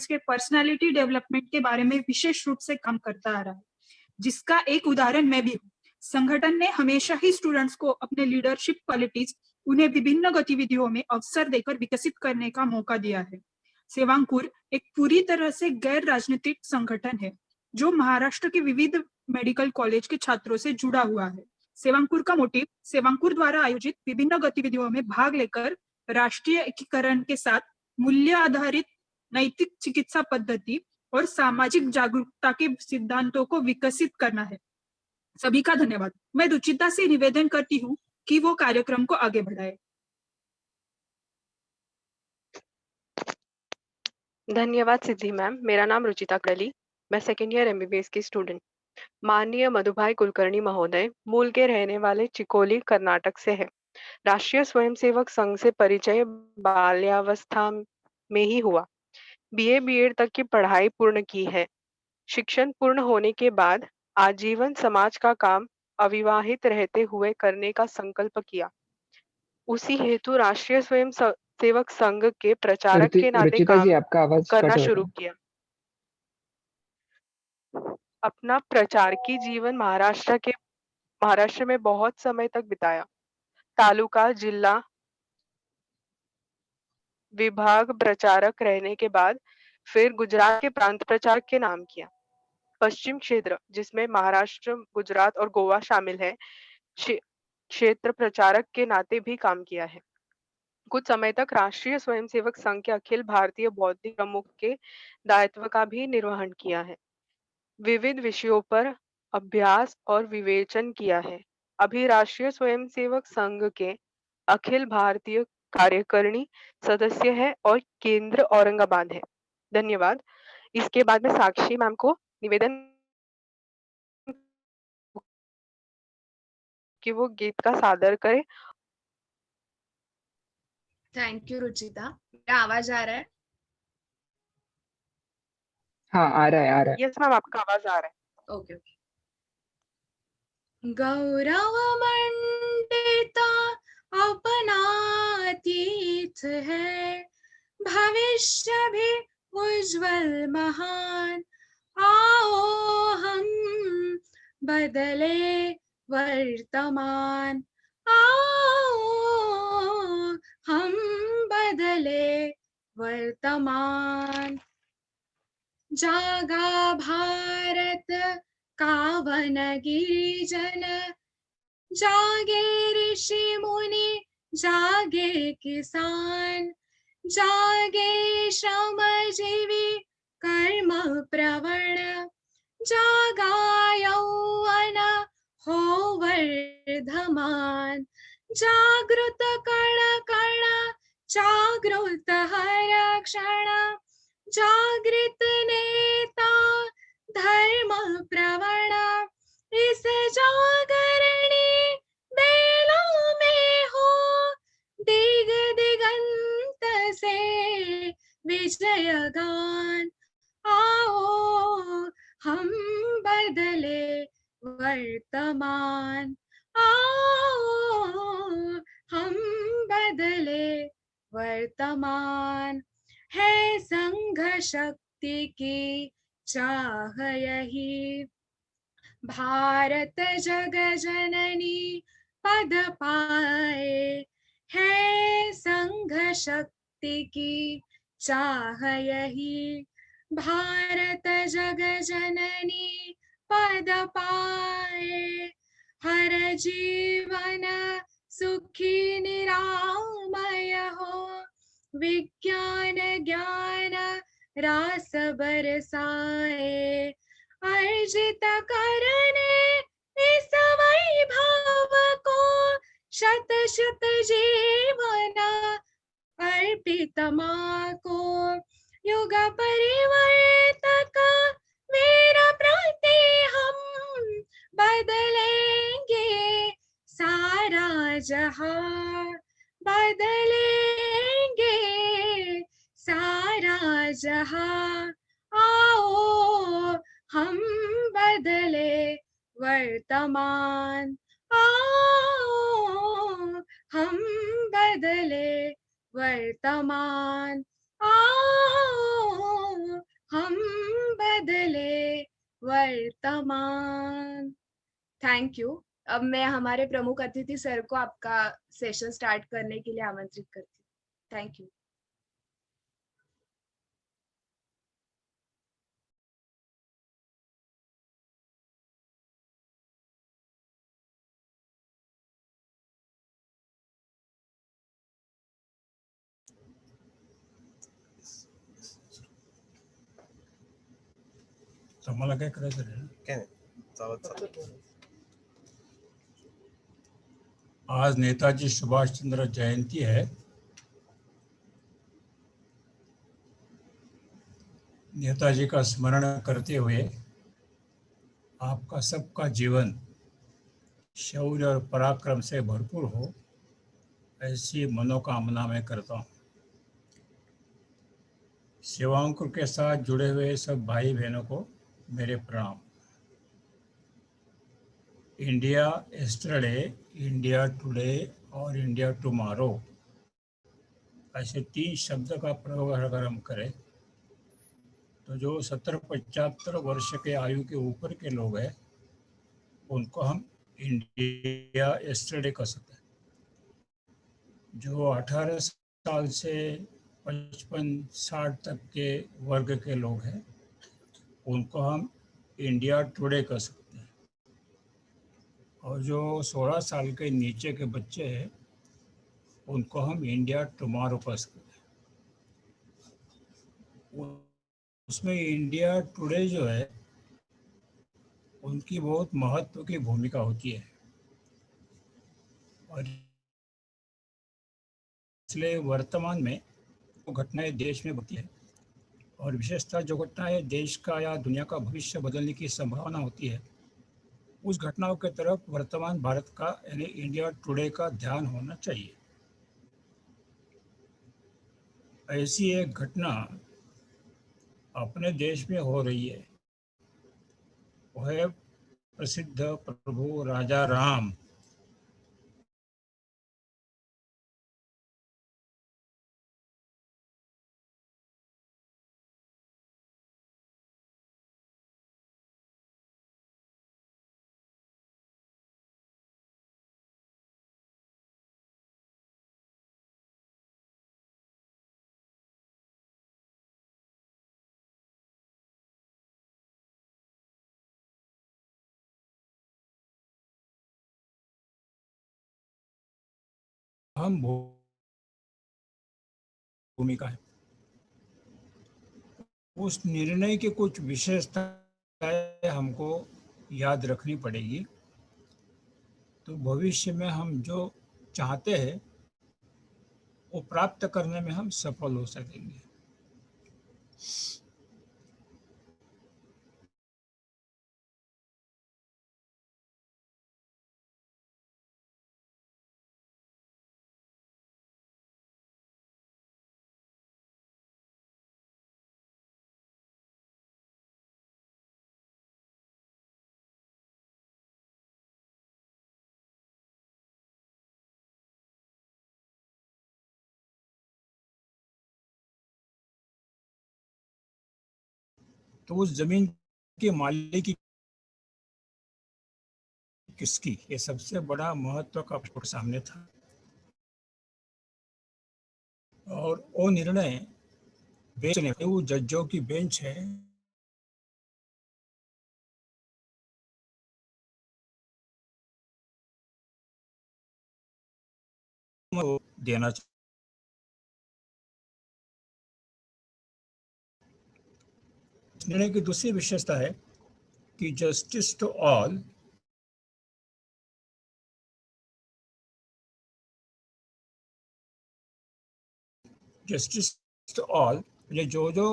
Students के personality development के बारे में विशेष रूप से काम करता आ रहा है, जिसका एक उदाहरण मैं भी हूँ। संगठन ने हमेशा ही स्टूडेंट्स को अपने लीडरशिप क्वालिटीज उन्हें विभिन्न गतिविधियों में अवसर देकर विकसित करने का मौका दिया है। सेवांकुर एक पूरी तरह से गैर राजनीतिक संगठन है जो महाराष्ट्र के विविध मेडिकल कॉलेज के छात्रों से जुड़ा हुआ है। सेवांकुर का मोटिव सेवांकुर द्वारा आयोजित विभिन्न गतिविधियों में भाग लेकर राष्ट्रीय एकीकरण के साथ मूल्य आधारित नैतिक चिकित्सा पद्धति और सामाजिक जागरूकता के सिद्धांतों को विकसित करना है। सभी का धन्यवाद। मैं रुचिता से निवेदन करती हूँ कि वो कार्यक्रम को आगे बढ़ाए। धन्यवाद सिद्धि मैम। मेरा नाम रुचिता कड़ली, मैं सेकेंड ईयर एमबीबीएस की स्टूडेंट। माननीय मधुभाई कुलकर्णी महोदय मूल के रहने वाले चिकोली कर्नाटक से है। राष्ट्रीय स्वयंसेवक संघ से परिचय बाल्यावस्था में ही हुआ। बीए बीएड तक की पढ़ाई पूर्ण की है। शिक्षण पूर्ण होने के बाद आजीवन समाज का काम अविवाहित रहते हुए करने का संकल्प किया। उसी हेतु राष्ट्रीय स्वयं सेवक संघ के प्रचारक के नाते रुचिता जी, काम आपका आवाज करना कट हो रहा शुरू है। किया। अपना प्रचारकी जीवन महाराष्ट्र में बहुत समय तक बिताया। तालुका जिला विभाग प्रचारक रहने के बाद फिर गुजरात के प्रांत प्रचारक के नाम किया। पश्चिम क्षेत्र, जिसमें महाराष्ट्र, गुजरात और गोवा शामिल है, क्षेत्र प्रचारक के नाते भी काम किया है। कुछ समय तक राष्ट्रीय स्वयंसेवक संघ के अखिल भारतीय बौद्धिक प्रमुख के दायित्व का भी निर्वहन किया है। विविध विषयों पर अभ्यास और विवेचन किया है। अभी राष्ट्रीय स्वयंसेवक संघ के अखिल भारतीय कार्यकारिणी सदस्य है और केंद्र औरंगाबाद है। धन्यवाद। इसके बाद में साक्षी मैम को निवेदन कि वो गीत का सादर करे। Thank you Ruchita. मेरा आवाज आ रहा है? हाँ, आ रहा है, आ रहा है। यस मैम, आपका आवाज आ रहा है। ओके। गौरव मंडिता अपना तीर्थ है, भविष्य भी उज्जवल महान। आओ हम बदले वर्तमान, आओ हम बदले वर्तमान। जागा भारत का वन गिरिजन, जागे ऋषि मुनि, जागे किसान, जागे श्रमजीवी कर्म प्रवण, जागा यौवन हो वर्धमान। जागृत कण कण, जागृत हर क्षण, जागृत नेता धर्म प्रवण। इस जागरणी बेलों में हो, दिग दिगंत से विजय गान। आओ हम बदले वर्तमान, आओ हम बदले वर्तमान। है संघ शक्ति की चाह यही, भारत जग जननी पद पाए। है संघ शक्ति की चाह यही, भारत जग जननी पद पाए। हर जीवन सुखी निरामय हो, विज्ञान ज्ञान रास बरसाए। अर्जित करने इस वैभव को, शत शत जीवन अर्पित मां को। युग परिवर्तक वीर प्रति हम, बदलेंगे सारा जहां, बदलेंगे सारा जहां। आओ हम बदले वर्तमान, आओ हम बदले वर्तमान, आओ वर्तमान। Thank you. अब मैं हमारे प्रमुख अतिथि सर को आपका सेशन स्टार्ट करने के लिए आमंत्रित करती हूँ। Thank you. तर मला काय करायचं रे? काय नाही, चालत चालत. आज नेताजी सुभाष चंद्र जयंती है। नेताजी का स्मरण करते हुए आपका सबका जीवन शौर्य और पराक्रम से भरपूर हो, ऐसी मनोकामना मैं करता हूँ। शिवांकुर के साथ जुड़े हुए सब भाई बहनों को मेरे प्रणाम। इंडिया यस्टरडे, इंडिया टुडे और इंडिया टुमारो, ऐसे 3 शब्द का प्रयोग अगर हम करें तो जो 70-75 वर्ष के आयु के ऊपर के लोग हैं उनको हम इंडिया यस्टरडे कह सकते हैं। जो 18 साल से 55-60 तक के वर्ग के लोग हैं उनको हम इंडिया टुडे कह सकते हैं। और जो 16 साल के नीचे के बच्चे हैं उनको हम इंडिया टुमारो कह सकते हैं। उसमें इंडिया टुडे जो है उनकी बहुत महत्व की भूमिका होती है और इसलिए वर्तमान में जो घटनाएं देश में होती है और विशेषतः जो घटनाएं देश का या दुनिया का भविष्य बदलने की संभावना होती है उस घटनाओं की तरफ वर्तमान भारत का यानी इंडिया टुडे का ध्यान होना चाहिए। ऐसी एक घटना अपने देश में हो रही है, वह है प्रसिद्ध प्रभु राजा राम अहम भूमिका है। उस निर्णय की कुछ विशेषताएं हमको याद रखनी पड़ेगी तो भविष्य में हम जो चाहते हैं वो प्राप्त करने में हम सफल हो सकेंगे। तो उस जमीन के मालिक किसकी, ये सबसे बड़ा महत्व का प्रश्न सामने था और वो निर्णय बेंच ने, वो जजों की बेंच है, वो देना चाहिए। निर्णय की दूसरी विशेषता है कि justice to all, justice to all ये जो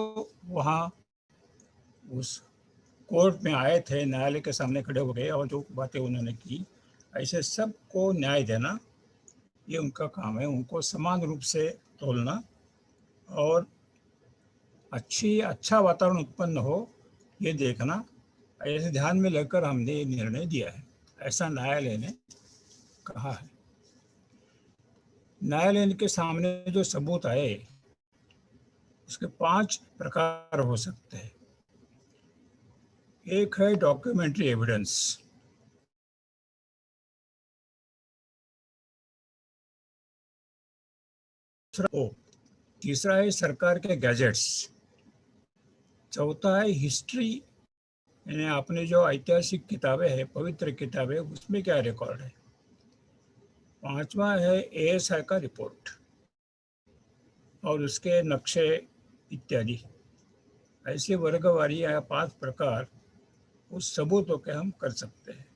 वहाँ उस कोर्ट में आए थे, न्यायालय के सामने खड़े हो गए और जो बातें उन्होंने की, ऐसे सबको न्याय देना ये उनका काम है। उनको समान रूप से तोलना और अच्छा वातावरण उत्पन्न हो ये देखना, ऐसे ध्यान में लेकर हमने ये निर्णय दिया है, ऐसा न्यायालय ने कहा है। न्यायालय के सामने जो सबूत आए उसके 5 प्रकार हो सकते हैं। एक है डॉक्यूमेंट्री एविडेंस, तीसरा है सरकार के गैजेट्स, चौथा है हिस्ट्री, यानी आपने जो ऐतिहासिक किताबें हैं, पवित्र किताबें, उसमें क्या रिकॉर्ड है, पांचवा है एएसआई का रिपोर्ट और उसके नक्शे इत्यादि। ऐसे वर्गवारी या 5 प्रकार उस सबूतों के हम कर सकते हैं।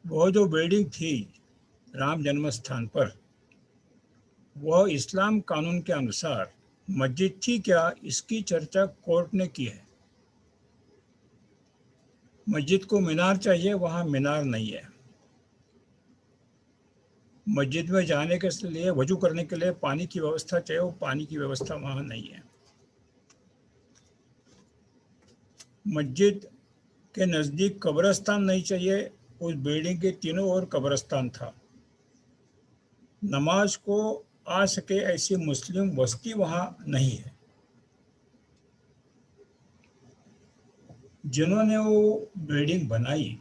वो जो बिल्डिंग थी राम जन्म स्थान पर, वह इस्लाम कानून के अनुसार मस्जिद थी क्या, इसकी चर्चा कोर्ट ने की है। मस्जिद को मीनार चाहिए, वहां मीनार नहीं है। मस्जिद में जाने के लिए, वजू करने के लिए पानी की व्यवस्था चाहिए, वो पानी की व्यवस्था वहां नहीं है। मस्जिद के नजदीक कब्रिस्तान नहीं चाहिए, उस बिल्डिंग के तीनों ओर कब्रिस्तान था। नमाज को आ सके ऐसी मुस्लिम बस्ती वहां नहीं है। जिन्होंने वो बिल्डिंग बनाई,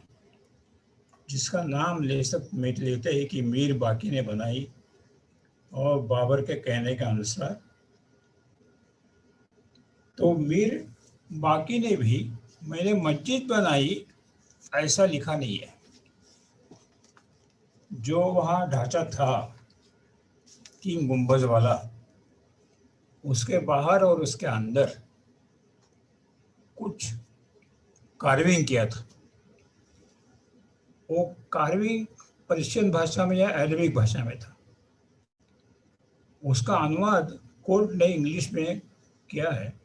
जिसका नाम लेते हैं कि मीर बाकी ने बनाई, और बाबर के कहने के अनुसार, तो मीर बाकी ने भी मैंने मस्जिद बनाई ऐसा लिखा नहीं है। जो वहाँ ढांचा था 3 गुंबज वाला, उसके बाहर और उसके अंदर कुछ कार्विंग किया था। वो कार्विंग पर्शियन भाषा में या अरबिक भाषा में था। उसका अनुवाद कोर्ट ने इंग्लिश में किया है।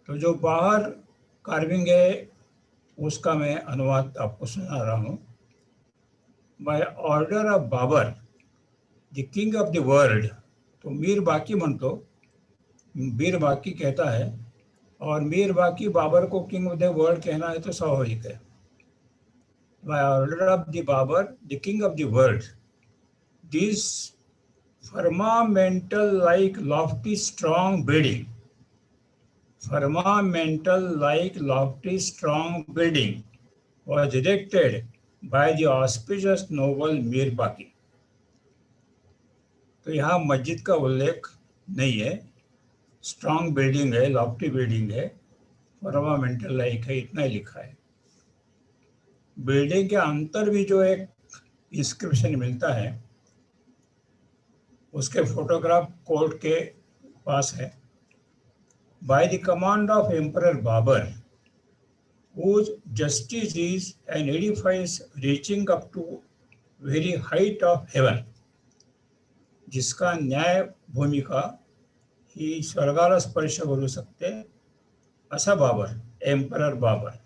तो जो बाहर कार्विंग है उसका मैं अनुवाद आपको सुना रहा हूँ। By order of Babur the king of the world, तो मीर बाकी म्हणतो, मीर बाकी कहता है, और मीर बाकी बाबर को किंग ऑफ द वर्ल्ड कहना है तो स्वाभाविक है। By order of the Babur the king of the world, this firmamental like lofty strong building, firmamental like lofty strong building was erected by the auspicious noble Mir बाकी। तो यहाँ मस्जिद का उल्लेख नहीं है, स्ट्रांग बिल्डिंग है, लॉफ्टी बिल्डिंग है, फर्मामेंटल लाइक है, इतना ही लिखा है। बिल्डिंग के अंदर भी जो एक इंस्क्रिप्शन मिलता है, उसके फोटोग्राफ कोर्ट के पास है। By the command of Emperor Babur, whose justice is an edifice reaching up to very height of heaven, जिसका न्याय भूमिका ही स्वर्गाला स्पर्श करू शकते, असा बाबर, एम्परर बाबर,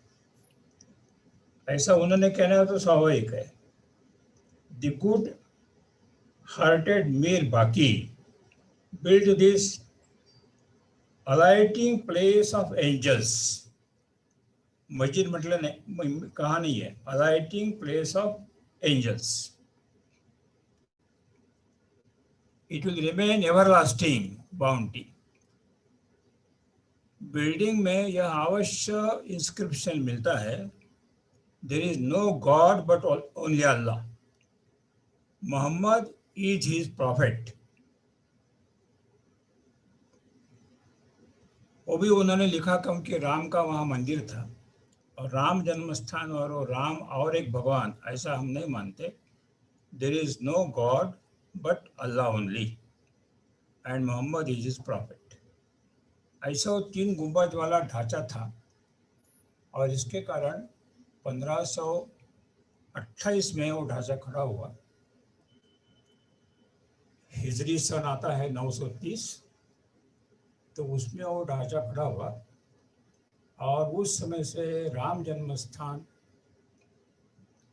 ऐसा उन्होंने कहना तो स्वाभाविक है। The good hearted मीर बाकी built this alighting place of angels, मस्जिद मतलब नहीं, कहा नहीं है, alighting place of angels, it will remain everlasting bounty। Building में यह अवश्य इंस्क्रिप्शन मिलता है, there is no God but only Allah, Muhammad is his prophet। वो भी उन्होंने लिखा क्योंकि राम का वहाँ मंदिर था, और राम जन्म स्थान और वो राम और एक भगवान ऐसा हम नहीं मानते। There is no god but Allah only and Mohammed is his prophet. ऐसा 3 गुंबज वाला ढांचा था, और इसके कारण 1528 में वो ढांचा खड़ा हुआ। हिजरी सन आता है 930, तो उसमें वो ढांचा खड़ा हुआ, और उस समय से राम जन्म स्थान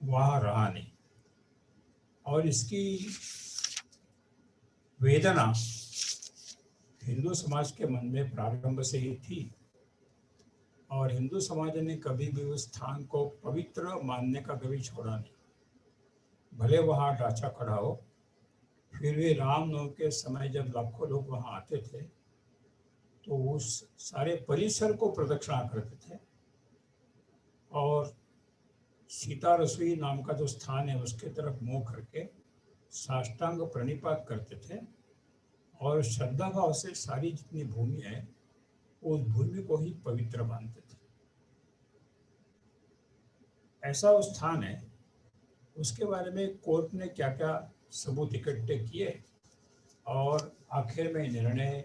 वहाँ रहा नहीं। और इसकी वेदना हिंदू समाज के मन में प्रारंभ से ही थी, और हिंदू समाज ने कभी भी उस स्थान को पवित्र मानने का कभी छोड़ा नहीं। भले वहाँ ढांचा खड़ा हो, फिर भी रामनवमी के समय जब लाखों लोग वहाँ आते थे, तो उस सारे परिसर को प्रदक्षिणा करते थे और सीता रसोई नाम का जो स्थान है उसके तरफ मुंह करके साष्टांग प्रणिपात करते थे और श्रद्धा भाव से सारी जितनी भूमि है उस भूमि को ही पवित्र मानते थे। ऐसा वो स्थान है, उसके बारे में कोर्ट ने क्या क्या सबूत इकट्ठे किए और आखिर में निर्णय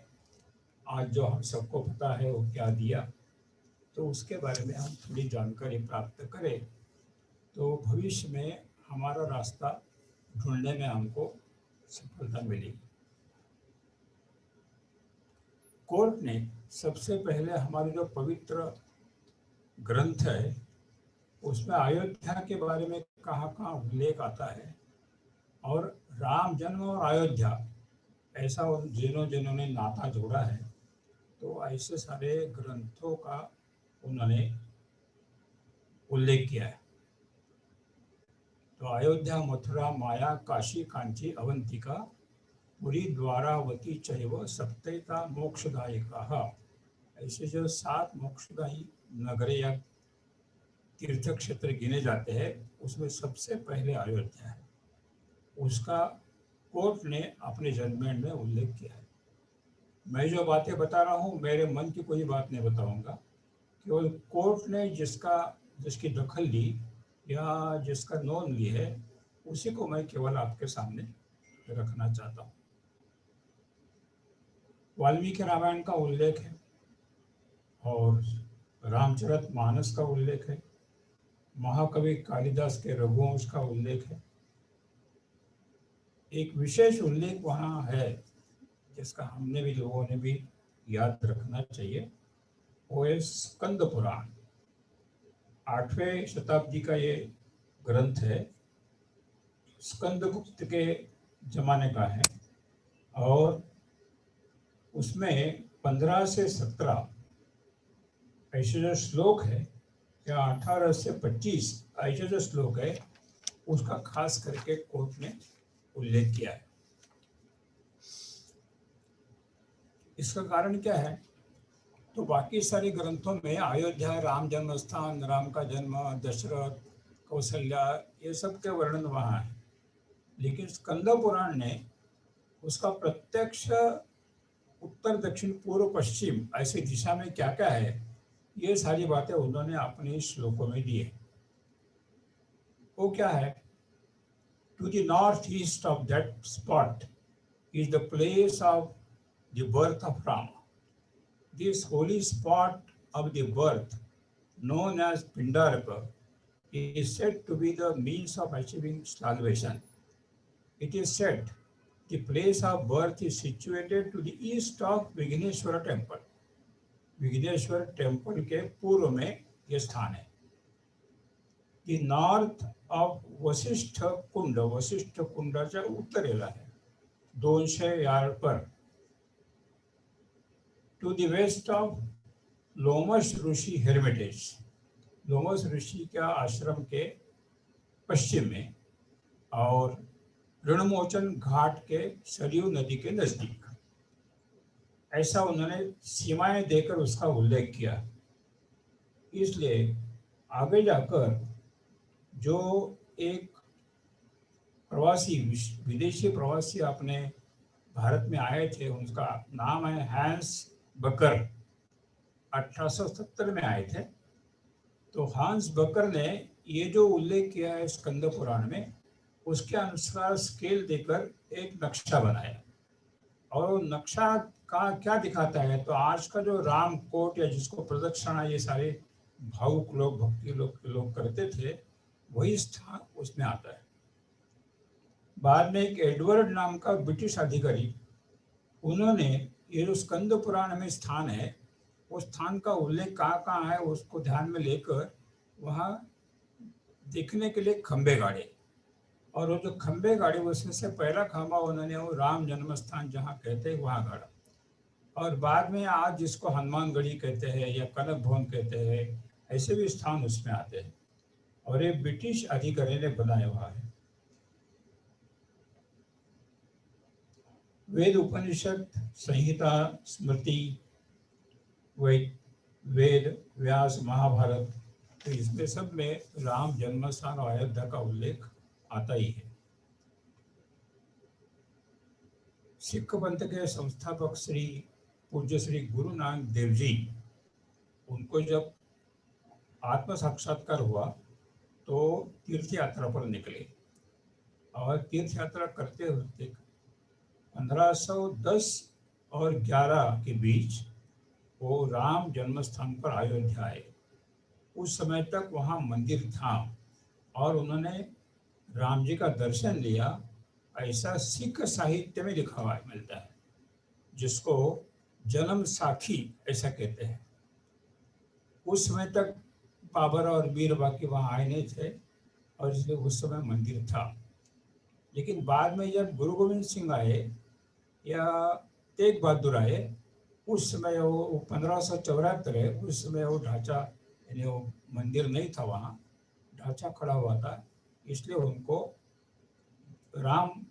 आज जो हम सबको पता है वो क्या दिया, तो उसके बारे में हम थोड़ी जानकारी प्राप्त करें तो भविष्य में हमारा रास्ता ढूंढने में हमको सफलता मिलेगी। कोर्ट ने सबसे पहले हमारे जो पवित्र ग्रंथ है उसमें अयोध्या के बारे में कहाँ उल्लेख आता है और राम जन्म और अयोध्या ऐसा जिन्होंने नाता जोड़ा है, तो ऐसे सारे ग्रंथों का उन्होंने उल्लेख किया है। तो अयोध्या, मथुरा, माया, काशी, कांची, अवंतिका, पुरी, द्वारावती चैव सप्तैता मोक्षदायिका, ऐसे जो 7 मोक्षदायी नगरे या तीर्थ क्षेत्र गिने जाते हैं उसमें सबसे पहले अयोध्या है। उसका कोर्ट ने अपने जजमेंट में उल्लेख किया है। मैं जो बातें बता रहा हूँ मेरे मन की कोई बात नहीं बताऊंगा, केवल कोर्ट ने जिसकी दखल ली या जिसका नोंद ली है उसी को मैं केवल आपके सामने रखना चाहता हूँ। वाल्मीकि रामायण का उल्लेख है और रामचरितमानस का उल्लेख है, महाकवि कालिदास के रघुवंश का उल्लेख है। एक विशेष उल्लेख वहाँ है जिसका हमने भी लोगों ने भी याद रखना चाहिए, वो है स्कंद पुराण। 8वें शताब्दी का ये ग्रंथ है, स्कंदगुप्त के जमाने का है और उसमें 15 से 17 ऐसे जो श्लोक है या 18 से 25 ऐसे जो श्लोक है उसका खास करके कोर्ट ने उल्लेख किया है। इसका कारण क्या है, तो बाकी सारे ग्रंथों में अयोध्या, राम जन्म स्थान, राम का जन्म, दशरथ, कौशल्या, ये सब के वर्णन वहाँ है, लेकिन स्कंद पुराण ने उसका प्रत्यक्ष उत्तर, दक्षिण, पूर्व, पश्चिम ऐसी दिशा में क्या क्या है ये सारी बातें उन्होंने अपने श्लोकों में दी है। वो क्या है, to the north east of that spot is the place of the birth of Ram. This holy spot of the birth known as Pindarika is said to be the means of achieving salvation. It is said the place of birth is situated to the east of Vigneshwara temple. Vigneshwara temple के पूर्व में यह स्थान है। The north of Vashishtha कुंडाच्या उत्तरेला है 200 yard पर। To the west of Lomas Rishi heritage, Lomas Rishi का आश्रम के पश्चिम में और ऋणमोचन घाट के सरयू नदी के नजदीक, ऐसा उन्होंने सीमाएं देकर उसका उल्लेख किया। इसलिए आगे जाकर जो एक प्रवासी, विदेशी प्रवासी अपने भारत में आए थे, उनका नाम है हैंस बकर, 1870 में आए थे। तो हांस बकर ने ये जो उल्लेख किया है स्कंद पुराण में, उसके अनुसार स्केल देकर एक नक्शा बनाया और नक्शा का क्या दिखाता है, तो आज का जो राम कोट या जिसको प्रदक्षिणा ये सारे भावुक लोग, भक्ति लोग करते थे, वही स्थान उसमें आता है। बाद में एक एडवर्ड नाम का ब्रिटिश अधिकारी, उन्होंने ये जो स्कंद पुराण में स्थान है उस स्थान का उल्लेख कहाँ है उसको ध्यान में लेकर वहाँ देखने के लिए खंबे गाड़े, और वो जो खंबे गाड़े उसमें से पहला खंबा उन्होंने वो राम जन्म स्थान जहाँ कहते हैं वहाँ गाड़ा, और बाद में आज जिसको हनुमानगढ़ी कहते हैं या कनक भवन कहते हैं, ऐसे भी स्थान उसमें आते हैं और ये ब्रिटिश अधिकारी ने बनाया हुआ है। वेद, उपनिषद, संहिता, स्मृति वेद, व्यास, महाभारत, तो इसमें सब में राम जन्म स्थान और अयोध्या का उल्लेख आता ही है। सिख पंथ के संस्थापक श्री पूज्य श्री गुरु नानक देव जी, उनको जब आत्म साक्षात्कार हुआ तो तीर्थ यात्रा पर निकले और तीर्थ यात्रा करते होते 1510 और 11 के बीच वो राम जन्म स्थान पर अयोध्या आए। उस समय तक वहाँ मंदिर था और उन्होंने राम जी का दर्शन लिया, ऐसा सिख साहित्य में लिखा हुआ मिलता है, जिसको जन्म साखी ऐसा कहते हैं। उस समय तक बाबर और मीर बाकी वहाँ आए नहीं थे और इसलिए उस समय मंदिर था। लेकिन बाद में जब गुरु गोविंद सिंह आए या तेग बहादुर आए, उस समय वो 1574 है, उस समय वो ढांचा यानी वो मंदिर नहीं था, वहाँ ढांचा खड़ा हुआ था, इसलिए उनको राम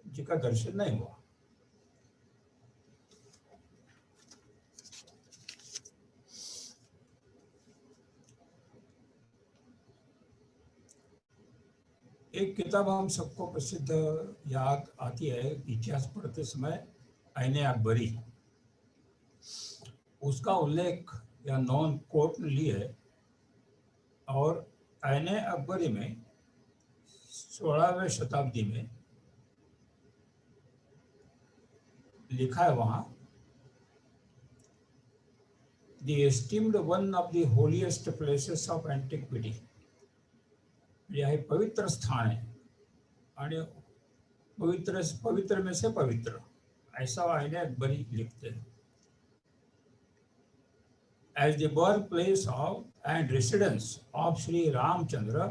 जी का दर्शन नहीं हुआ। एक किताब हम सबको प्रसिद्ध याद आती है इतिहास पढ़ते समय, ऐने अकबरी, उसका उल्लेख या नॉन कोर्ट ने ली है। और ऐने अकबरी में 16वीं शताब्दी में लिखा है, वहाँ the esteemed one of the holiest places of antiquity, यह पवित्र स्थान है और पवित्र में से पवित्र, ऐसा ऐने अकबरी लिखते हैं। As the birthplace of and residence of Sri Ramchandra,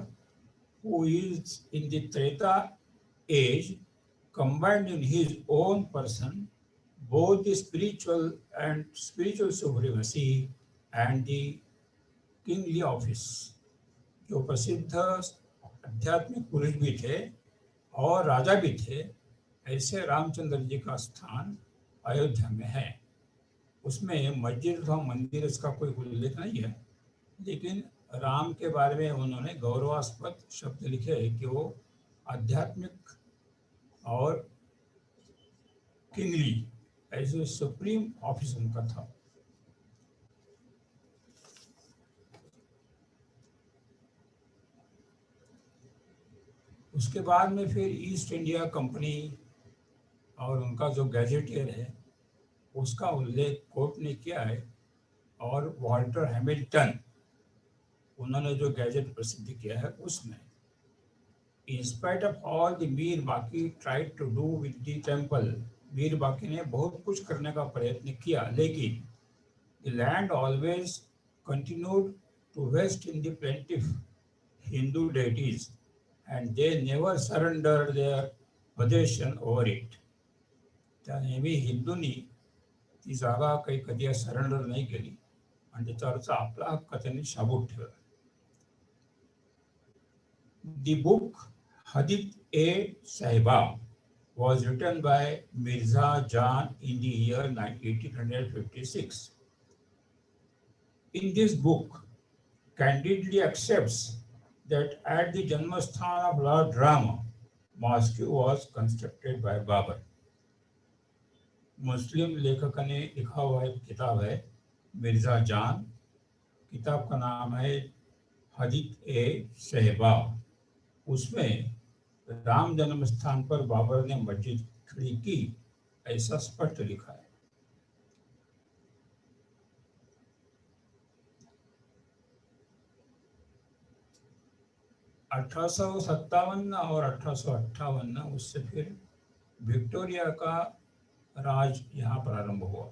who is in the Treta age, combined in his own person both the spiritual supremacy and the kingly office, जो प्रसिद्ध आध्यात्मिक पुरुष भी थे और राजा भी थे, ऐसे रामचंद्र जी का स्थान अयोध्या में है। उसमें मस्जिद अथवा मंदिर इसका कोई उल्लेख नहीं है, लेकिन राम के बारे में उन्होंने गौरवास्पद शब्द लिखे हैं कि वो आध्यात्मिक और किंगली, ऐसे सुप्रीम ऑफिस उनका था। उसके बाद में फिर ईस्ट इंडिया कंपनी और उनका जो गैजेटियर है उसका उल्लेख कोर्ट ने किया है। और वॉल्टर हैमिल्टन, उन्होंने जो गैजेट प्रसिद्ध किया है उसमें, in spite of all the Mir Baqi tried to do with the temple, Mir Baqi ने बहुत कुछ करने का प्रयत्न किया, लेकिन the land always continued to vest in the plaintiff Hindu deities and they never surrender their possession over it. त्या नेहमी हिंदूंनी ती जागा काही कधी सरेंडर नाही केली आणि त्याच्यावरचा आपला हक्क त्यांनी शाबूत ठेवला। The book Hadith A Sahiba was written by Mirza Jan in the year 1856. In this book, candidly accepts that at the Janmasthan of Lord Rama, mosque was constructed by Babur. मुस्लिम लेखक ने लिखा हुआ एक किताब है मिर्जा जान, किताब का नाम है हदीत ए सहबा। उसमें राम जन्म स्थान पर बाबर ने मस्जिद खड़ी की, ऐसा स्पष्ट लिखा है। (1857) और 1858 उससे फिर विक्टोरिया का राज यहाँ प्रारंभ हुआ,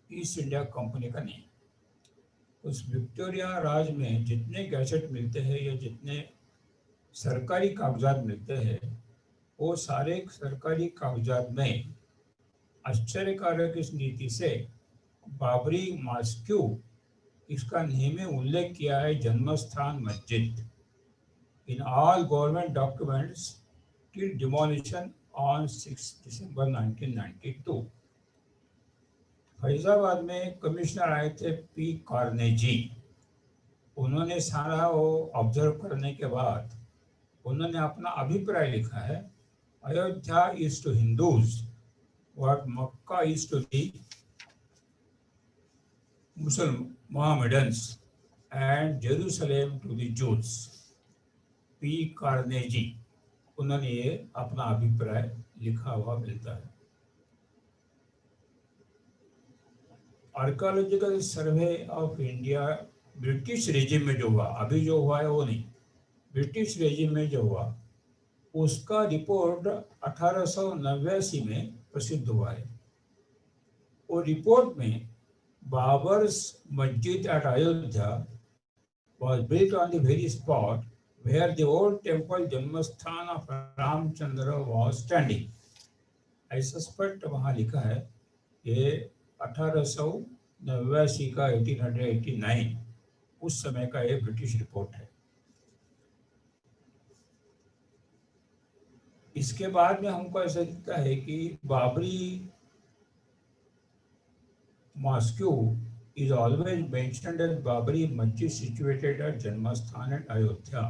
ईस्ट इंडिया कंपनी का नहीं। उस विक्टोरिया राज में जितने गैजेट मिलते हैं या जितने सरकारी कागजात मिलते हैं, वो सारे सरकारी कागजात में आश्चर्यकारक इस नीति से बाबरी मस्जिद, इसका नेहमी उल्लेख किया है जन्मस्थान मस्जिद in all government documents till demolition on 6 December 1992. Faizabad में कमिश्नर आए थे पी कार्नेजी। उन्होंने सारा वो ऑब्जर्व करने के बाद उन्होंने अपना अभिप्राय लिखा है, Ayodhya is to Hindus what Mecca is to the Musalman Mohammedans and Jerusalem to the Jews. P Carnegie, उन्होंने ये अपना अभिप्राय लिखा हुआ मिलता है। Archaeological survey of India British regime में जो हुआ, अभी जो हुआ है वो नहीं, ब्रिटिश रेजिम में जो हुआ उसका रिपोर्ट 1889 में प्रसिद्ध हुआ है। वो रिपोर्ट में Babur's masjid at Ayodhya was built on the very spot where the old temple जन्मस्थान of रामचंद्र was standing। ऐसा स्पष्ट वहाँ लिखा है। ये 1889 का 1889 उस समय का ये ब्रिटिश रिपोर्ट है। इसके बाद में हमको ऐसा दिखता है कि Babri mosque is always mentioned as Babri Masjid situated at जन्मस्थान एट अयोध्या।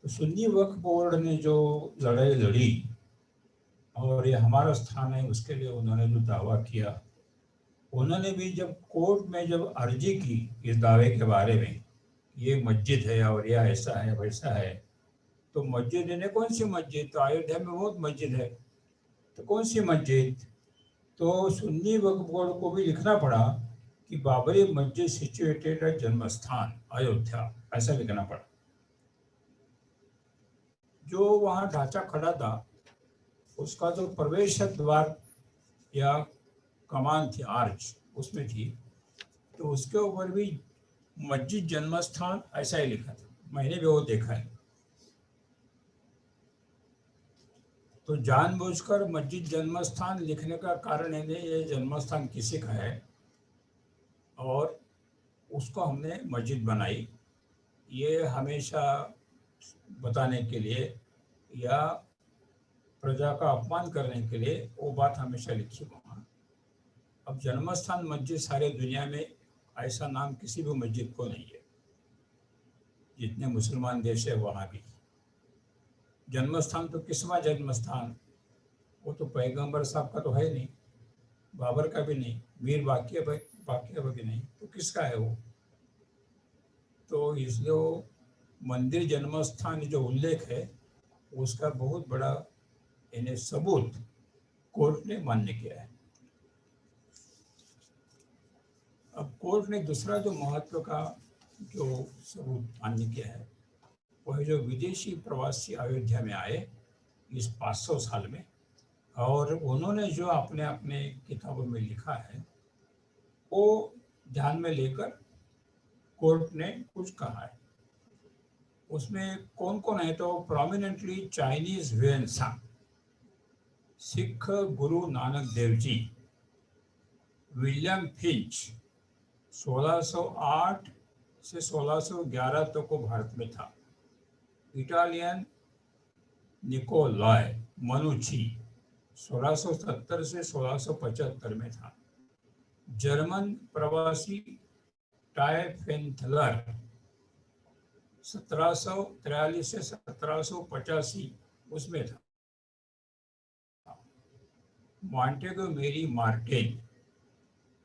तो सुन्नी वक्फ बोर्ड ने जो लड़ाई लड़ी और ये हमारा स्थान है उसके लिए उन्होंने जो दावा किया, उन्होंने भी जब कोर्ट में जब अर्जी की इस दावे के बारे में, ये मस्जिद है और यह ऐसा है वैसा है, तो मस्जिद ने कौन सी मस्जिद, तो अयोध्या में बहुत मस्जिद है, तो कौन सी मस्जिद, तो सुन्नी वक्फ बोर्ड को भी लिखना पड़ा कि बाबरी मस्जिद सिचुएटेड है जन्मस्थान अयोध्या, ऐसा लिखना पड़ा। जो वहाँ ढांचा खड़ा था उसका जो प्रवेश द्वार या कमान थी, आर्च उसमें थी, तो उसके ऊपर भी मस्जिद जन्मस्थान ऐसा ही लिखा था। मैंने भी वो देखा है। तो जानबूझकर मस्जिद जन्मस्थान लिखने का कारण है ये जन्मस्थान किसी का है और उसको हमने मस्जिद बनाई, ये हमेशा बताने के लिए या प्रजा का अपमान करने के लिए वो बात हमेशा लिखी वहाँ। अब जन्मस्थान मस्जिद सारे दुनिया में ऐसा नाम किसी भी मस्जिद को नहीं है, जितने मुसलमान देश है वहाँ भी। जन्मस्थान तो किस्मा जन्मस्थान, वो तो पैगंबर साहब का तो है नहीं, बाबर का भी नहीं, मीर बाकी भी नहीं, तो किसका है वो। तो इसलिए वो मंदिर जन्मस्थान जो उल्लेख है उसका बहुत बड़ा यानी सबूत कोर्ट ने मान्य किया है। अब कोर्ट ने दूसरा जो महत्व का जो सबूत मान्य किया है वह जो विदेशी प्रवासी अयोध्या में आए इस 500 साल में, और उन्होंने जो अपने अपने किताबों में लिखा है वो ध्यान में लेकर कोर्ट ने कुछ कहा है। उसमें कौन कौन है, तो prominently Chinese Hiuen Tsang, Sikh Guru Nanak Dev ji, William Finch 1608 से 1611 तक को भारत में था, इटालियन निकोलॉय मनुची 1670 से 1675 में था, जर्मन प्रवासी टायफेंथलर 1743 से 1785 उसमें था, मॉन्टेगो मेरी मार्टिन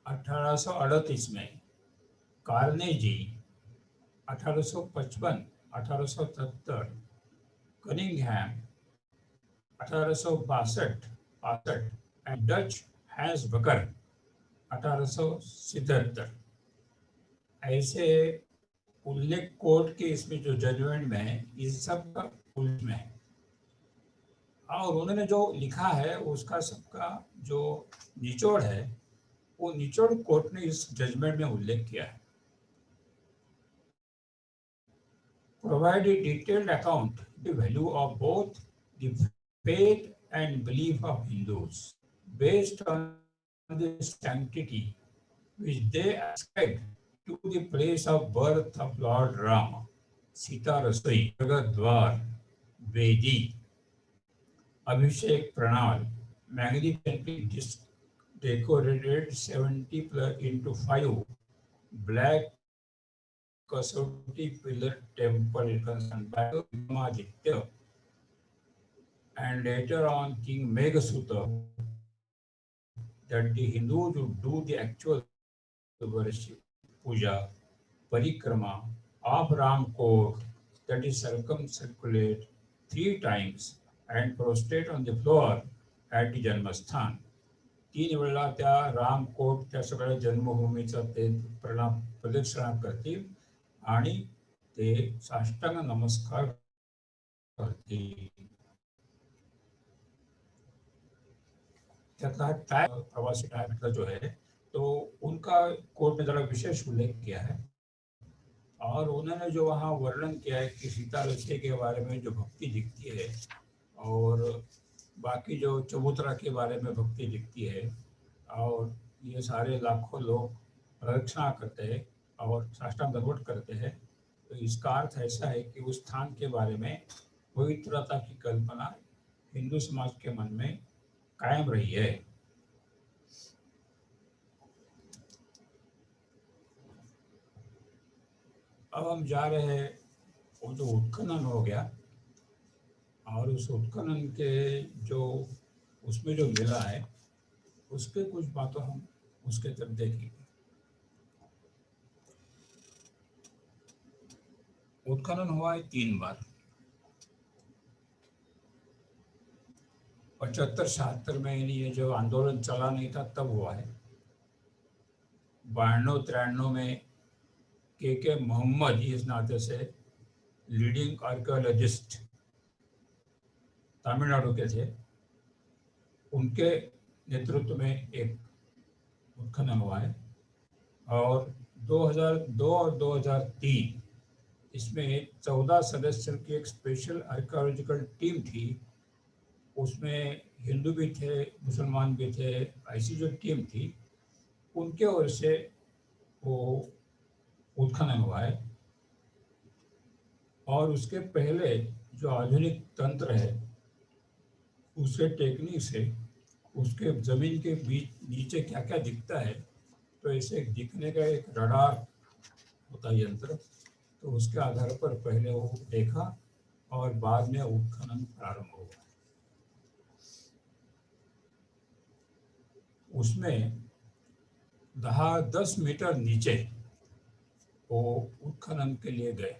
1838 में, Carnegie 1855 1870, Cunningham 1862 and Dutch hence बकर 1877। ऐसे उल्लेख कोर्ट के इसमें जो जजमेंट में है इस सब का उल्लेख में है, और उन्होंने जो लिखा है उसका सबका जो निचोड़ है वो निचोड़ कोर्ट ने इस जजमेंट में उल्लेख किया है। Provide a detailed account the value of both the faith and belief of Hindus based on the sanctity which they ascribe to the place of birth of Lord Rama, Sita Rasoi, Jagadwar, Vedi, Abhishek Pranal, magnificently decorated 70 into 5 black Kasauti pillar temple constructed by Vikramaditya and later on King Meghasuta, that the Hindus would do the actual worship, puja, parikrama of Ram court, that is circumcirculate 3 times and prostrate on the floor at the Janmasthan. 3 वेळा त्या Ram coat त्या सगळ्या जन्मभूमीचा ते प्रदक्षिणा करतील आणि ते साष्टांग नमस्कार करतील. त्यातला टाइम प्रवासी टाइम का जो है तो उनका कोर्ट ने जरा विशेष उल्लेख किया है और उन्होंने जो वहाँ वर्णन किया है कि सीता रस्ते के बारे में जो भक्ति दिखती है और बाकी जो चबूतरा के बारे में भक्ति दिखती है और ये सारे लाखों लोग प्रदक्षिणा करते हैं और साष्टांग दंडवत करते हैं, तो इसका अर्थ ऐसा है कि उस स्थान के बारे में पवित्रता की कल्पना हिंदू समाज के मन में कायम रही है. अब हम जा रहे हैं, वो जो उत्खनन हो गया और उस उत्खनन के जो उसमें जो मिला है उसके कुछ बातों हम उसके तरफ देखेंगे. उत्खनन हुआ है 3 बार, 75-76 में ये जो आंदोलन चला नहीं था तब हुआ है. 92-93 में के मोहम्मद इस नाते से लीडिंग आर्कियोलॉजिस्ट तमिलनाडु के थे, उनके नेतृत्व में एक उत्खनन हुआ है. और 2002 और 2003 इसमें 14 सदस्यों की एक स्पेशल आर्कियोलॉजिकल टीम थी. उसमें हिंदू भी थे, मुसलमान भी थे. ऐसी जो टीम थी उनके ओर से वो उत्खनन हुआ है. और उसके पहले जो आधुनिक तंत्र है उसके टेक्निक से उसके जमीन के बीच नीचे क्या क्या दिखता है, तो ऐसे दिखने का एक रडार होता है यंत्र, तो उसके आधार पर पहले वो देखा और बाद में उत्खनन प्रारंभ हुआ. उसमें 10 मीटर नीचे वो उत्खनन के लिए गए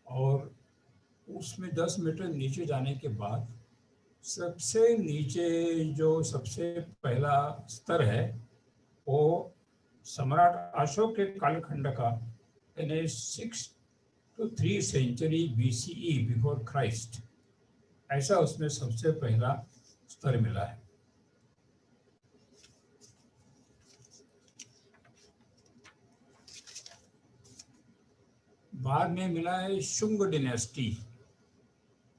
और उसमें 10 मीटर नीचे जाने के बाद सबसे नीचे जो सबसे पहला स्तर है वो सम्राट अशोक के कालखंड का, यानी 6 to 3 century BCE before Christ, ऐसा उसमें सबसे पहला स्तर मिला है. बाद में मिला है शुंग डिनेस्टी,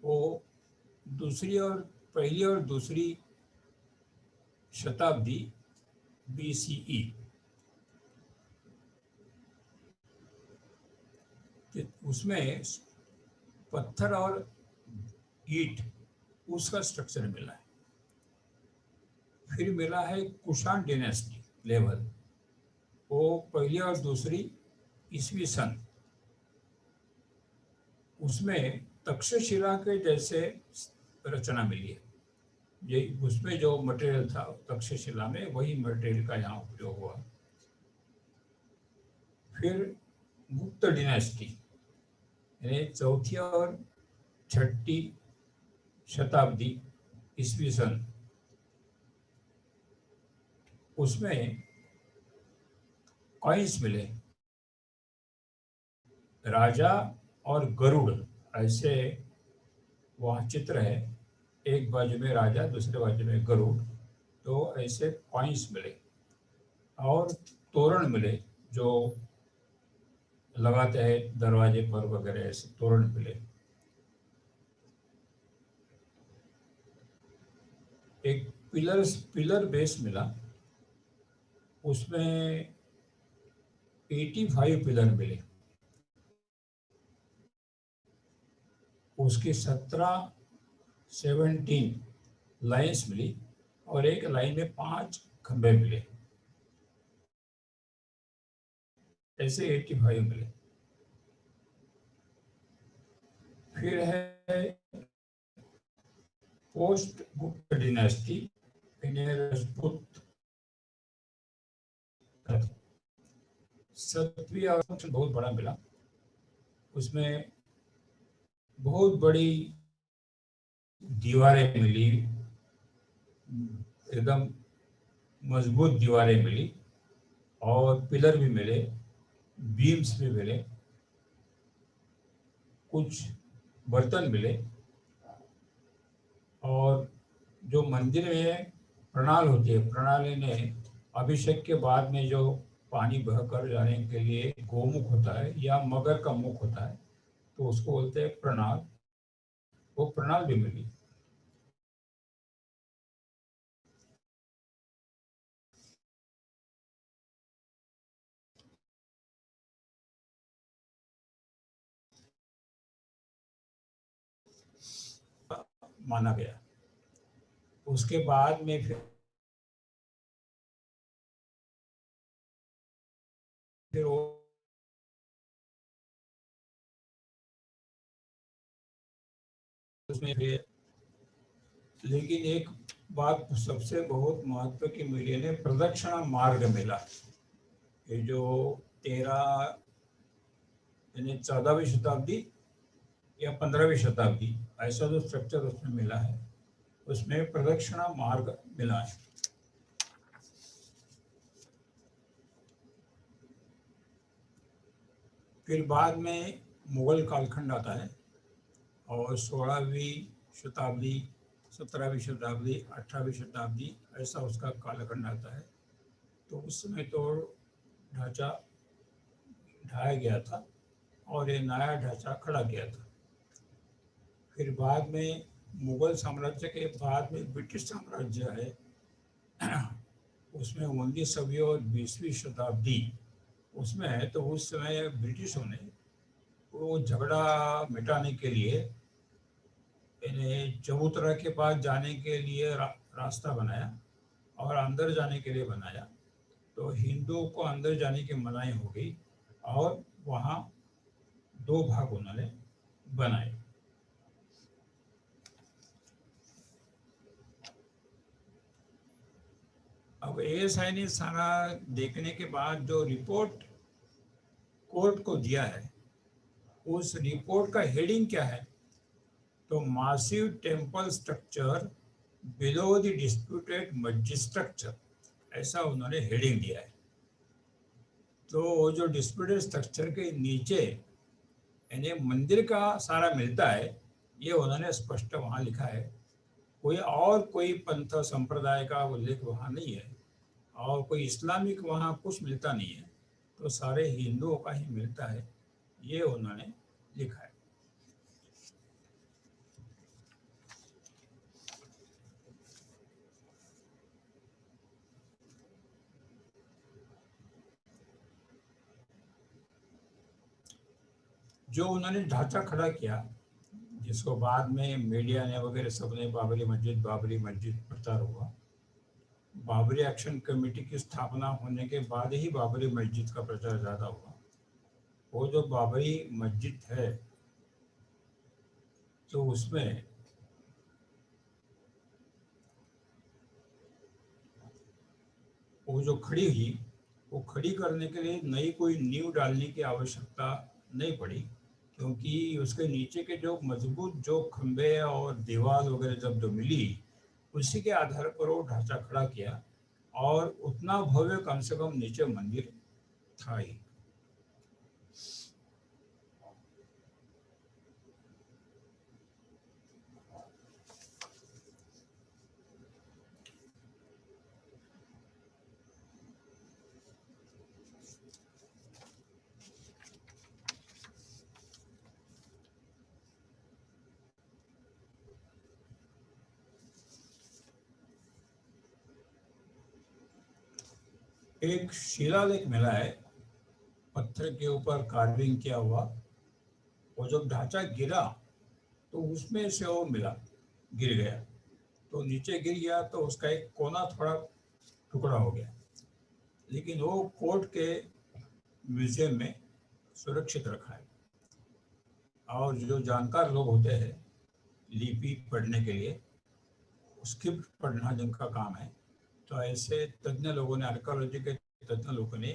वो पहली और दूसरी शताब्दी BCE. उसमें पत्थर और ईंट उसका स्ट्रक्चर मिला है. फिर मिला है कुषाण डिनेस्टी लेवल, वो पहली और दूसरी ईस्वी सन. उसमें तक्षशिला के जैसे रचना मिली है. ये उसमें जो मटेरियल था तक्षशिला में वही मटेरियल का यहाँ उपयोग हुआ. फिर गुप्त डिनेस्टी यानी 4ठी और 6ठी शताब्दी ईस्वी सन, उसमें कॉइन्स मिले, राजा और गरुड़ ऐसे वहाँ चित्र है, एक बाजू में राजा दूसरे बाजू में गरुड़, तो ऐसे कॉइन्स मिले और तोरण मिले जो लगाते हैं दरवाजे पर वगैरह, ऐसे तोरण मिले. एक पिलर बेस मिला, उसमें 85 पिलर मिले. उसकी 17 लाइन्स मिली और एक लाइन में 5 खंभे मिले, ऐसे 85 मिले। फिर है पोस्ट गुप्त डिनेस्टी, राजपूत। 7वीं आवर्षण बहुत बड़ा मिला, उसमें बहुत बड़ी दीवारें मिली, एकदम मजबूत दीवारें मिली, और पिलर भी मिले, बीम्स भी मिले, कुछ बर्तन मिले, और जो मंदिर में प्रणाल होती है, प्रणाली ने अभिषेक के बाद में जो पानी बहकर जाने के लिए गोमुख होता है या मगर का मुख होता है, तो उसको बोलते हैं प्रणाल, वो प्रणाल भी मिली। माना गया। उसके बाद में फिर उसमें फिर, लेकिन एक बात सबसे बहुत महत्व की मिली ने, प्रदक्षिणा मार्ग मिला। ये जो 14वीं शताब्दी या 15वीं शताब्दी, ऐसा जो स्ट्रक्चर उसमें मिला है, उसमें प्रदक्षिणा मार्ग मिला है। फिर बाद में मुगल कालखंड आता है, और 16वीं शताब्दी, 17वीं शताब्दी, 18वीं शताब्दी, ऐसा उसका कालखंड आता है। तो उस समय तो ढांचा ढाया गया था और ये नया ढांचा खड़ा किया था। फिर बाद में मुगल साम्राज्य के बाद में ब्रिटिश साम्राज्य है, उसमें 19वीं और 20वीं शताब्दी उसमें है। तो उस समय ब्रिटिशों ने वो झगड़ा मिटाने के लिए इन्हें चबूतरा के पास जाने के लिए रास्ता बनाया और अंदर जाने के लिए बनाया। तो हिंदुओं को अंदर जाने की मनाही हो गई और वहाँ 2 भाग उन्होंने बनाए। अब एएसआई ने सारा देखने के बाद जो रिपोर्ट कोर्ट को दिया है, उस रिपोर्ट का हेडिंग क्या है? तो massive temple structure below the disputed मस्जिद स्ट्रक्चर, ऐसा उन्होंने हेडिंग दिया है। तो वो जो डिस्प्यूटेड स्ट्रक्चर के नीचे यानी मंदिर का सारा मिलता है, ये उन्होंने स्पष्ट वहाँ लिखा है। कोई पंथ संप्रदाय का उल्लेख वहाँ नहीं है और कोई इस्लामिक वहाँ कुछ मिलता नहीं है, तो सारे हिंदुओं का ही मिलता है, ये उन्होंने लिखा है। जो उन्होंने ढांचा खड़ा किया, जिसको बाद में मीडिया ने वगैरह सबने बाबरी मस्जिद प्रचार हुआ। बाबरी एक्शन कमेटी की स्थापना होने के बाद ही बाबरी मस्जिद का प्रचार ज़्यादा हुआ। वो जो बाबरी मस्जिद है, तो उसमें वो जो खड़ी हुई, वो खड़ी करने के लिए नई कोई नींव डालने की आवश्यकता नहीं पड़ी, क्योंकि उसके नीचे के जो मजबूत जो खंभे और दीवार वगैरह जब मिली, उसी के आधार पर वो ढांचा खड़ा किया और उतना भव्य कम से कम नीचे मंदिर था ही। एक शिलालेख मिला है, पत्थर के ऊपर कार्विंग किया हुआ। वो जब ढांचा गिरा तो उसमें से वो मिला, गिर गया। तो नीचे गिर गया तो उसका एक कोना थोड़ा टुकड़ा हो गया, लेकिन वो कोर्ट के म्यूजियम में सुरक्षित रखा है। और जो जानकार लोग होते हैं लिपि पढ़ने के लिए, स्क्रिप्ट पढ़ना जिनका काम है, तो ऐसे तज्ञ लोगों ने, आर्कियोलॉजी के तज्ञ लोगों ने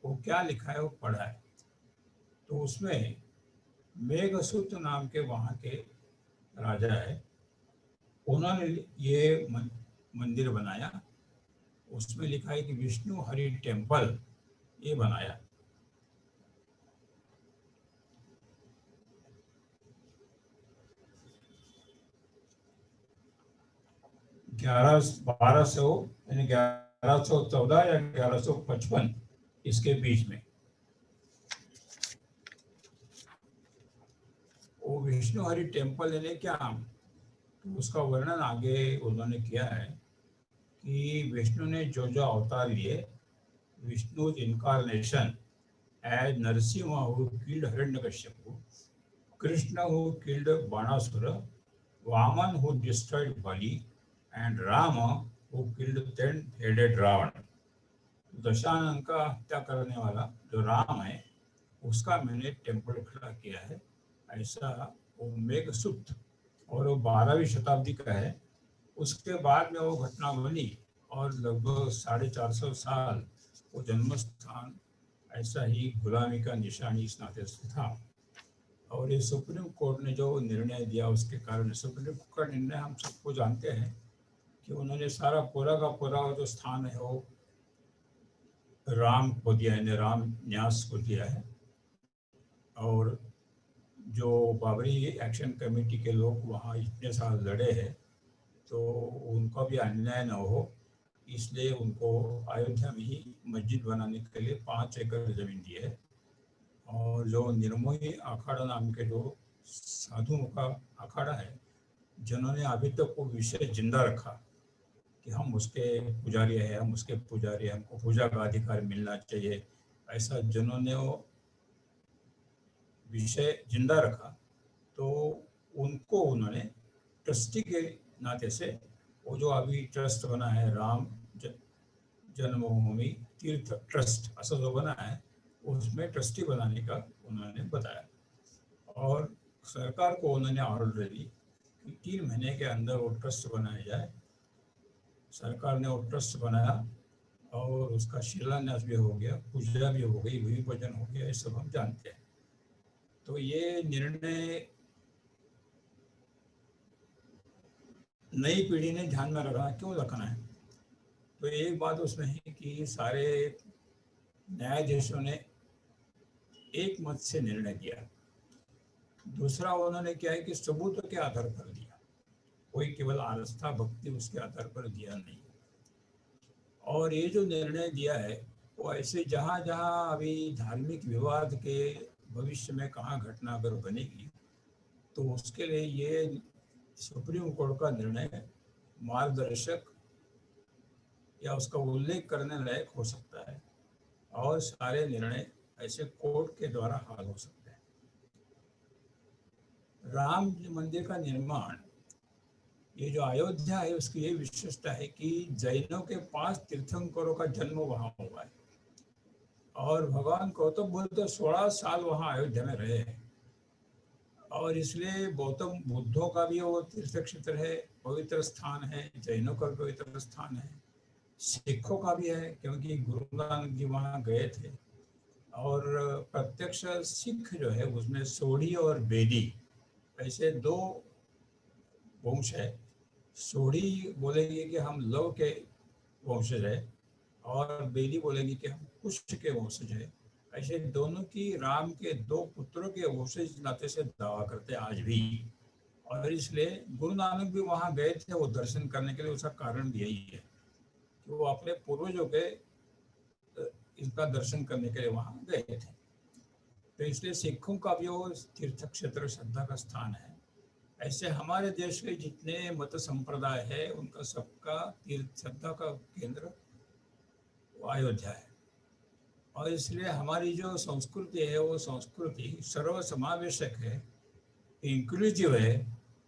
वो क्या लिखा है वो पढ़ा है। तो उसमें मेघसूत नाम के वहाँ के राजा है, उन्होंने ये मंदिर बनाया। उसमें लिखा है कि विष्णु हरि टेम्पल ये बनाया। बारह सौ यानी 1114 या 1155 इसके बीच में वो विष्णु हरि टेम्पल यानी क्या, तो उसका वर्णन आगे उन्होंने किया है कि विष्णु ने जो जो अवतार लिए, Vishnu incarnation as Narasimha who killed Hiranyakashipu, Krishna who killed Banasura, Vamana who destroyed Bali, and Ram who killed 10-headed Ravana. Dashanan का हत्या करने वाला जो राम है उसका मैंने टेम्पल खड़ा किया है, ऐसा वो मेघसूत, और वो 12वीं शताब्दी का है। उसके बाद में वो घटना बनी और लगभग 450 साल वो जन्म स्थान ऐसा ही गुलामी का निशानी इस नाते से था। और ये सुप्रीम कोर्ट ने जो निर्णय दिया उसके कारण, सुप्रीम कोर्ट का निर्णय हम सबको जानते हैं कि उन्होंने सारा पूरा का पूरा जो स्थान है वो राम को दिया है, राम न्यास को दिया है। और जो बाबरी एक्शन कमेटी के लोग वहाँ इतने साल लड़े हैं, तो उनका भी अन्याय न हो, इसलिए उनको अयोध्या में ही मस्जिद बनाने के लिए 5 एकड़ जमीन दी है। और जो निर्मोही अखाड़ा नाम के जो साधुओं का अखाड़ा है, जिन्होंने अभी तक वो विषय जिंदा रखा कि हम उसके पुजारी हैं, हम उसके पुजारी हैं, हमको पूजा का अधिकार मिलना चाहिए, ऐसा जिन्होंने वो विषय जिंदा रखा, तो उनको उन्होंने ट्रस्टी के नाते से वो जो अभी ट्रस्ट बना है राम जन्मभूमि तीर्थ ट्रस्ट ऐसा जो बना है, उसमें ट्रस्टी बनाने का उन्होंने बताया। और सरकार को उन्होंने ऑर्डर दे दी कि 3 महीने के अंदर वो ट्रस्ट बनाया जाए। सरकार ने वो ट्रस्ट बनाया और उसका शिलान्यास भी हो गया, पूजा भी हो गई, भूमि पूजन हो गया, ये सब हम जानते हैं। तो ये निर्णय नई पीढ़ी ने ध्यान में रखना, क्यों रखना है? तो एक बात उसमें है कि सारे न्यायाधीशों ने एक मत से निर्णय दिया। दूसरा उन्होंने क्या है कि सबूतों के आधार पर दिया, कोई केवल आस्था भक्ति उसके आधार पर दिया नहीं। और ये जो निर्णय दिया है वो ऐसे जहाँ जहाँ अभी धार्मिक विवाद के भविष्य में कहाँ घटना अगर बनेगी, तो उसके लिए ये सुप्रीम कोर्ट का निर्णय मार्गदर्शक या उसका उल्लेख करने लायक हो सकता है। और सारे निर्णय ऐसे कोर्ट के द्वारा हाल हो सकते हैं। राम मंदिर का निर्माण, ये जो अयोध्या है उसकी ये विशेषता है कि जैनों के 5 तीर्थंकरों का जन्म वहाँ हुआ है। और भगवान गौतम बुद्ध तो 16 साल वहाँ अयोध्या में रहे हैं। और इसलिए गौतम बुद्धों का भी वो तीर्थ क्षेत्र है, पवित्र स्थान है, जैनों का भी पवित्र स्थान है, सिखों का भी है, क्योंकि गुरु नानक जी वहाँ गए थे। और प्रत्यक्ष सिख जो है उसमें सोढ़ी और बेदी ऐसे 2 वंश है। सोढ़ी बोलेंगे कि हम लव के वंशज है, और बेदी बोलेंगे कि हम पुष्ट के वंशज है। ऐसे दोनों की राम के 2 पुत्रों के वंशज नाते से दावा करते हैं आज भी। और इसलिए गुरु नानक भी वहाँ गए थे वो दर्शन करने के लिए। उसका कारण यही है कि वो अपने पूर्वजों के इसका दर्शन करने के लिए वहाँ गए थे। तो इसलिए सिखों का भी वो तीर्थ क्षेत्र श्रद्धा का स्थान है। ऐसे हमारे देश के जितने मत संप्रदाय है उनका सबका तीर्थ श्रद्धा का केंद्र अयोध्या है। और इसलिए हमारी जो संस्कृति है वो संस्कृति सर्व समावेशक है, इंक्लूसिव है,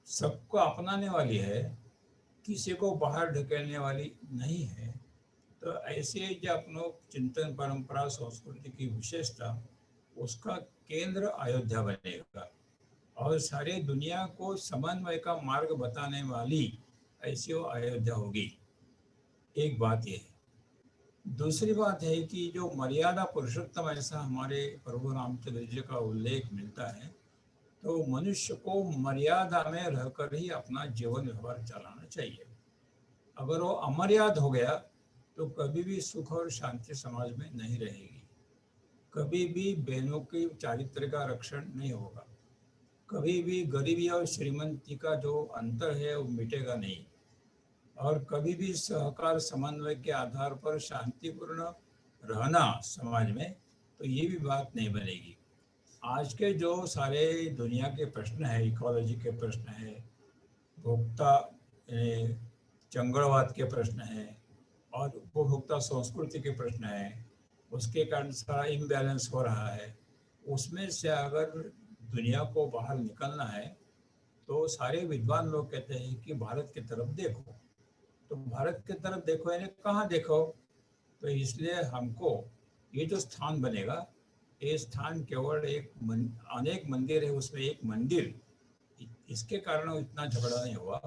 सबको अपनाने वाली है। किसी को बाहर ढकेलने वाली नहीं है। तो ऐसे जो अपनों चिंतन परंपरा संस्कृति की विशेषता, उसका केंद्र अयोध्या बनेगा और सारे दुनिया को समन्वय का मार्ग बताने वाली ऐसी वो अयोध्या होगी। एक बात यह है। दूसरी बात है कि जो मर्यादा पुरुषोत्तम ऐसा हमारे प्रभु रामचंद्र जी का उल्लेख मिलता है, तो मनुष्य को मर्यादा में रहकर ही अपना जीवन व्यवहार चलाना चाहिए। अगर वो अमर्याद हो गया तो कभी भी सुख और शांति समाज में नहीं रहेगी, कभी भी बहनों की चारित्र का रक्षण नहीं होगा, कभी भी गरीबी और श्रीमंती का जो अंतर है वो मिटेगा नहीं, और कभी भी सहकार समन्वय के आधार पर शांतिपूर्ण रहना समाज में, तो ये भी बात नहीं बनेगी। आज के जो सारे दुनिया के प्रश्न है, इकोलॉजी के प्रश्न है, भोक्ता चंगड़वाद के प्रश्न है और उपभोक्ता संस्कृति के प्रश्न है, उसके कारण सारा इम्बैलेंस हो रहा है। उसमें से अगर दुनिया को बाहर निकलना है तो सारे विद्वान लोग कहते हैं कि भारत की तरफ देखो। तो भारत की तरफ देखो यानी कहाँ देखो? तो इसलिए हमको ये जो स्थान बनेगा, ये स्थान केवल अनेक मंदिर है, उसमें एक मंदिर, इसके कारण इतना झगड़ा नहीं हुआ।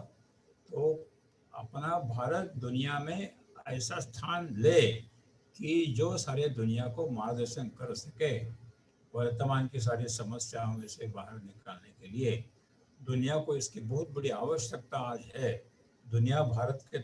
तो अपना भारत दुनिया में ऐसा स्थान ले कि जो सारे दुनिया को मार्गदर्शन कर सके वर्तमान की सारी समस्याओं में से बाहर निकालने के लिए। दुनिया को इसकी बहुत बड़ी आवश्यकता आज है। दुनिया भारत के